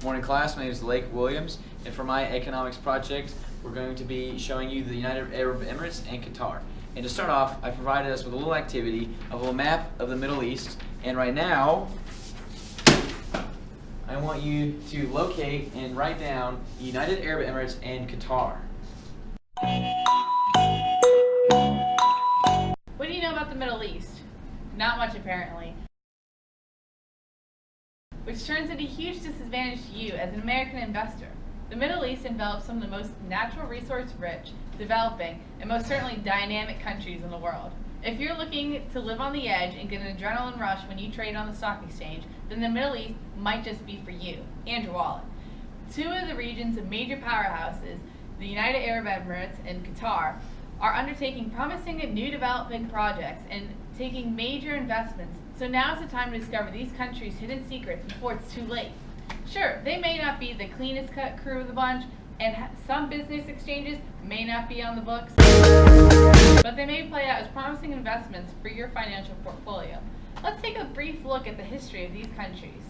Morning class, my name is Lake Williams, and for my economics project, we're going to be showing you the United Arab Emirates and Qatar. And to start off, I provided us with a little activity of a little map of the Middle East, and right now, I want you to locate and write down the United Arab Emirates and Qatar. What do you know about the Middle East? Not much, apparently. Which turns it a huge disadvantage to you as an American investor. The Middle East envelops some of the most natural resource rich, developing, and most certainly dynamic countries in the world. If you're looking to live on the edge and get an adrenaline rush when you trade on the stock exchange, then the Middle East might just be for you and your wallet. Two of the region's major powerhouses, the United Arab Emirates and Qatar, are undertaking promising new development projects and taking major investments. So now is the time to discover these countries' hidden secrets before it's too late. Sure, they may not be the cleanest cut crew of the bunch, and some business exchanges may not be on the books, but they may play out as promising investments for your financial portfolio. Let's take a brief look at the history of these countries.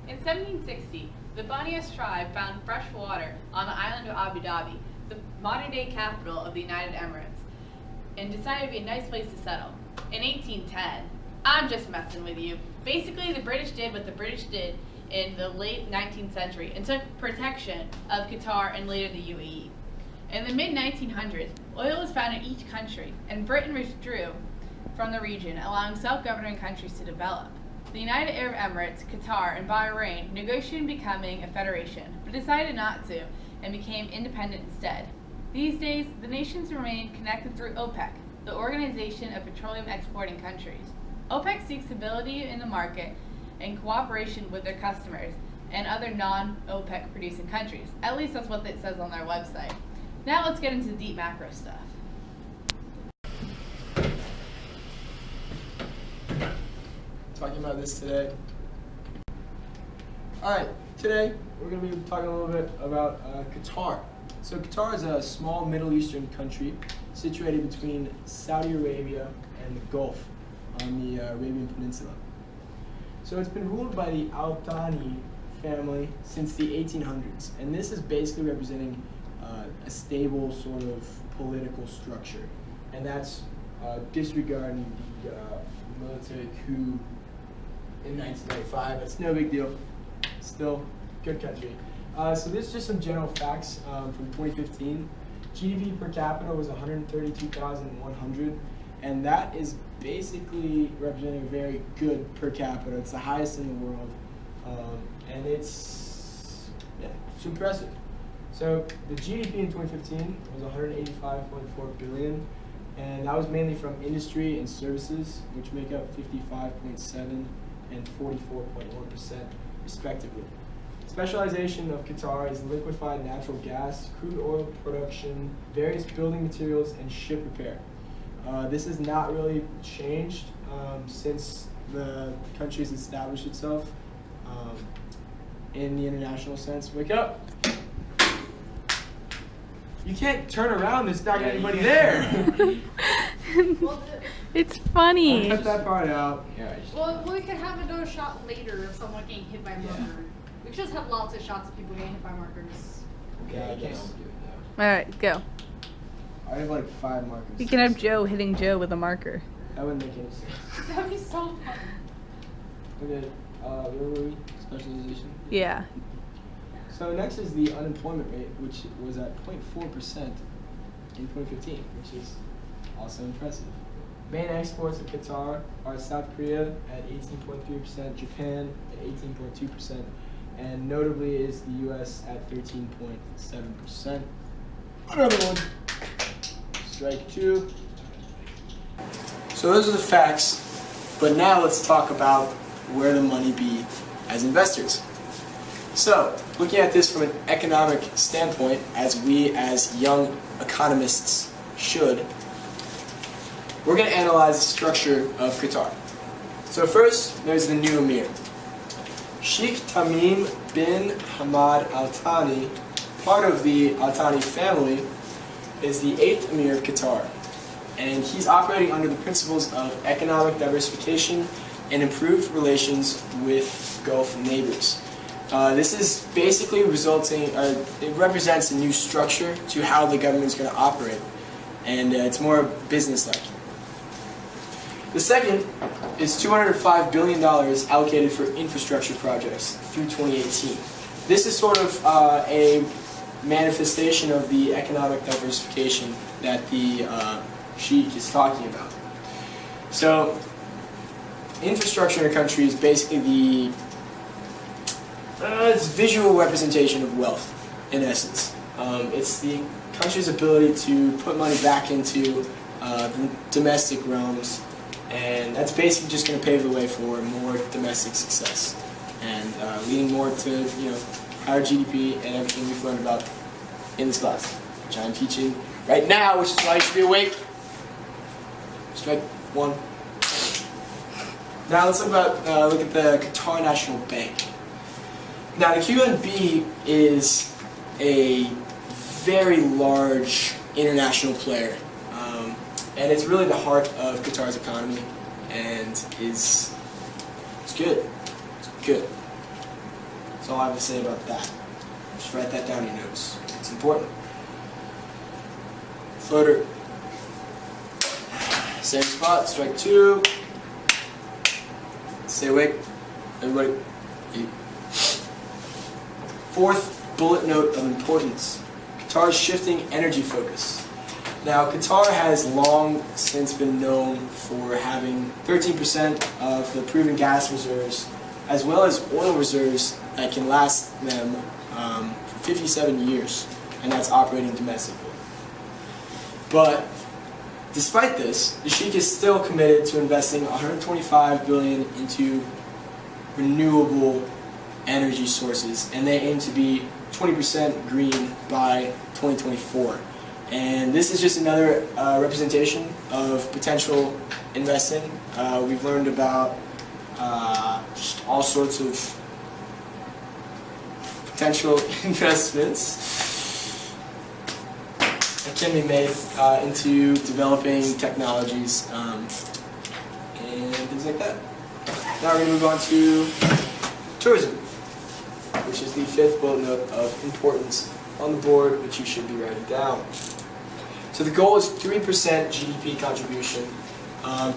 In 1760, the Banias tribe found fresh water on the island of Abu Dhabi, the modern-day capital of the United Emirates, and decided to be a nice place to settle. In 1810, I'm just messing with you. Basically, the British did what the British did in the late 19th century and took protection of Qatar and later the UAE. In the mid-1900s, oil was found in each country, and Britain withdrew from the region, allowing self-governing countries to develop. The United Arab Emirates, Qatar, and Bahrain negotiated becoming a federation, but decided not to and became independent instead. These days, the nations remain connected through OPEC, the Organization of Petroleum Exporting Countries. OPEC seeks stability in the market and cooperation with their customers and other non-OPEC producing countries. At least that's what it says on their website. Now let's get into the deep macro stuff. Talking about this today. Alright, today we're going to be talking a little bit about Qatar. So Qatar is a small Middle Eastern country situated between Saudi Arabia and the Gulf on the Arabian Peninsula. So it's been ruled by the Al Thani family since the 1800s, and this is basically representing a stable sort of political structure, and that's disregarding the military coup in 1995. It's no big deal. Still, good country. So this is just some general facts from 2015. GDP per capita was 132,100, and that is basically representing a very good per capita. It's the highest in the world, and it's impressive. So the GDP in 2015 was 185.4 billion, and that was mainly from industry and services, which make up 55.7 and 44.1% respectively. Specialization of Qatar is liquefied natural gas, crude oil production, various building materials, and ship repair. This has not really changed since the country's established itself in the international sense. Wake up! You can't turn around, there's not anybody there! It's funny. I'll cut that part out. Well, we could have another shot later of someone getting hit by a marker. We should just have lots of shots of people getting hit by markers. Yeah, I guess. Alright, go. I have like 5 markers. You can have Joe hitting Joe with a marker. That wouldn't make any sense. That would be so fun. Okay, where were we? Specialization? Yeah. So next is the unemployment rate, which was at 0.4% in 2015, which is also impressive. Main exports of Qatar are South Korea at 18.3%, Japan at 18.2%, and notably is the US at 13.7%. Another one. Strike 2. So those are the facts, but now let's talk about where the money be as investors. So, looking at this from an economic standpoint, as we as young economists should, we're going to analyze the structure of Qatar. So first, there's the new emir. Sheikh Tamim bin Hamad Al Thani, part of the Al Thani family, is the 8th emir of Qatar. and he's operating under the principles of economic diversification and improved relations with Gulf neighbors. This is basically it represents a new structure to how the government's going to operate, and it's more business-like. The second is $205 billion allocated for infrastructure projects through 2018. This is sort of a manifestation of the economic diversification that the sheik is talking about. So, infrastructure in a country is basically it's visual representation of wealth, in essence. It's the country's ability to put money back into the domestic realms, and that's basically just going to pave the way for more domestic success and leading more to higher GDP and everything we've learned about in this class, which I'm teaching right now, which is why you should be awake. Strike one. Now let's look at the Qatar National Bank. Now the QNB is a very large international player, and it's really the heart of Qatar's economy, and it's good. It's good. That's all I have to say about that. Just write that down in your notes. It's important. Floater. Same spot. Strike two. Stay awake. Everybody. Eat. Fourth bullet note of importance. Qatar's shifting energy focus. Now, Qatar has long since been known for having 13% of the proven gas reserves, as well as oil reserves that can last them for 57 years, and that's operating domestically. But despite this, the Sheikh is still committed to investing $125 billion into renewable energy sources, and they aim to be 20% green by 2024. And this is just another representation of potential investing. We've learned about just all sorts of potential investments that can be made into developing technologies and things like that. Now we're going to move on to tourism, which is the fifth bullet note of importance on the board, which you should be writing down. So the goal is 3% GDP contribution.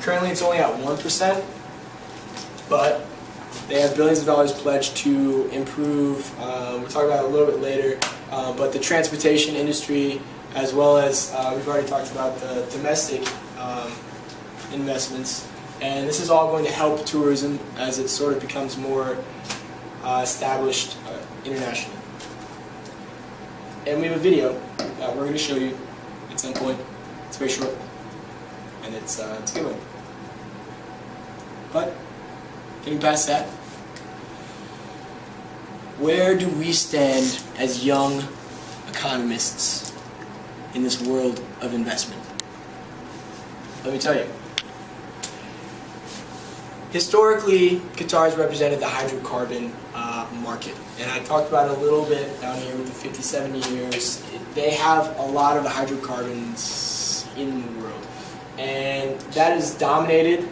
Currently it's only at 1%, but they have billions of dollars pledged to improve, we'll talk about it a little bit later, but the transportation industry, as well as we've already talked about the domestic investments. And this is all going to help tourism as it sort of becomes more established internationally. And we have a video that we're going to show you at some point. It's very short, and it's a good one. But getting past that, where do we stand as young economists in this world of investment? Let me tell you. Historically, Qatar has represented the hydrocarbon market, and I talked about it a little bit down here with the 57 years. They have a lot of the hydrocarbons in the world, and that has dominated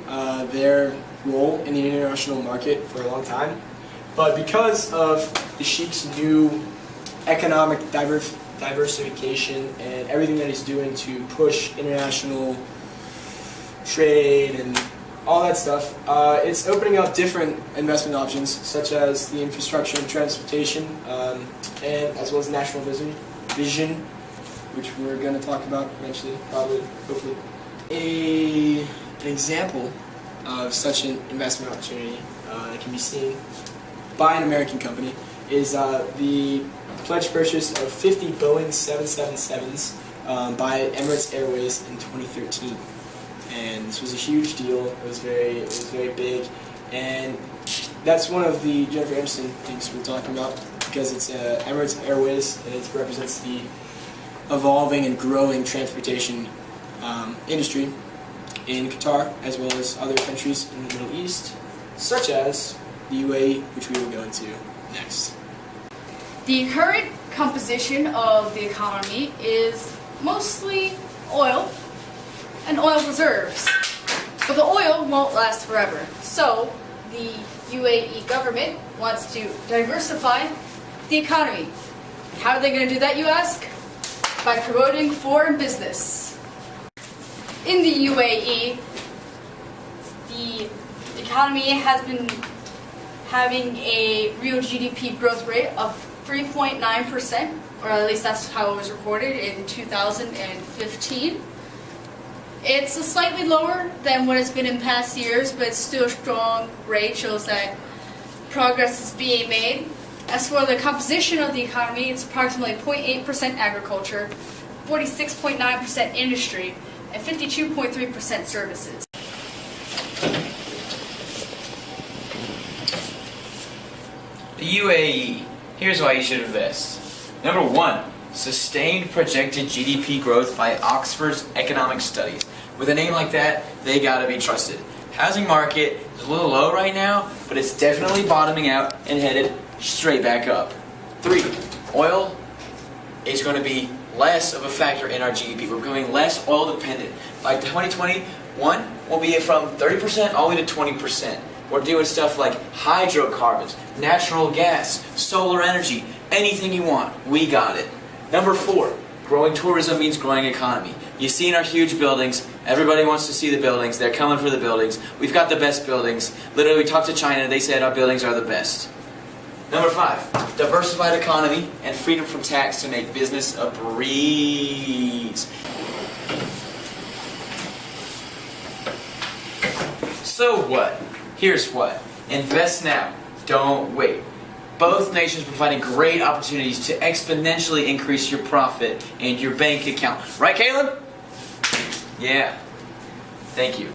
their role in the international market for a long time. But because of the Sheikh's new economic diversification and everything that he's doing to push international trade and all that stuff, it's opening up different investment options, such as the infrastructure and transportation, and as well as national vision, which we're going to talk about eventually, probably, hopefully. An example of such an investment opportunity that can be seen by an American company is the pledged purchase of 50 Boeing 777s by Emirates Airways in 2013. And this was a huge deal. It was very big, and that's one of the Jennifer Aniston things we're talking about, because it's Emirates Airways, and it represents the evolving and growing transportation industry in Qatar, as well as other countries in the Middle East, such as the UAE, which we will go into next. The current composition of the economy is mostly oil, and oil reserves. But the oil won't last forever. So the UAE government wants to diversify the economy. How are they going to do that, you ask? By promoting foreign business. In the UAE, the economy has been having a real GDP growth rate of 3.9%, or at least that's how it was recorded in 2015. It's slightly lower than what it's been in past years, but it's still a strong rate, shows that progress is being made. As for the composition of the economy, it's approximately 0.8% agriculture, 46.9% industry, and 52.3% services. The UAE. Here's why you should invest. Number 1, sustained projected GDP growth by Oxford's Economic Studies. With a name like that, they gotta be trusted. Housing market is a little low right now, but it's definitely bottoming out and headed straight back up. 3, oil is going to be less of a factor in our GDP. We're becoming less oil dependent. By 2021, we'll be from 30% all the way to 20%. We're doing stuff like hydrocarbons, natural gas, solar energy, anything you want, we got it. Number 4, growing tourism means growing economy. You see in our huge buildings, everybody wants to see the buildings, they're coming for the buildings. We've got the best buildings. Literally, we talked to China, they said our buildings are the best. Number 5, diversified economy and freedom from tax to make business a breeze. So what? Here's what. Invest now. Don't wait. Both nations providing great opportunities to exponentially increase your profit and your bank account. Right, Caleb? Yeah. Thank you.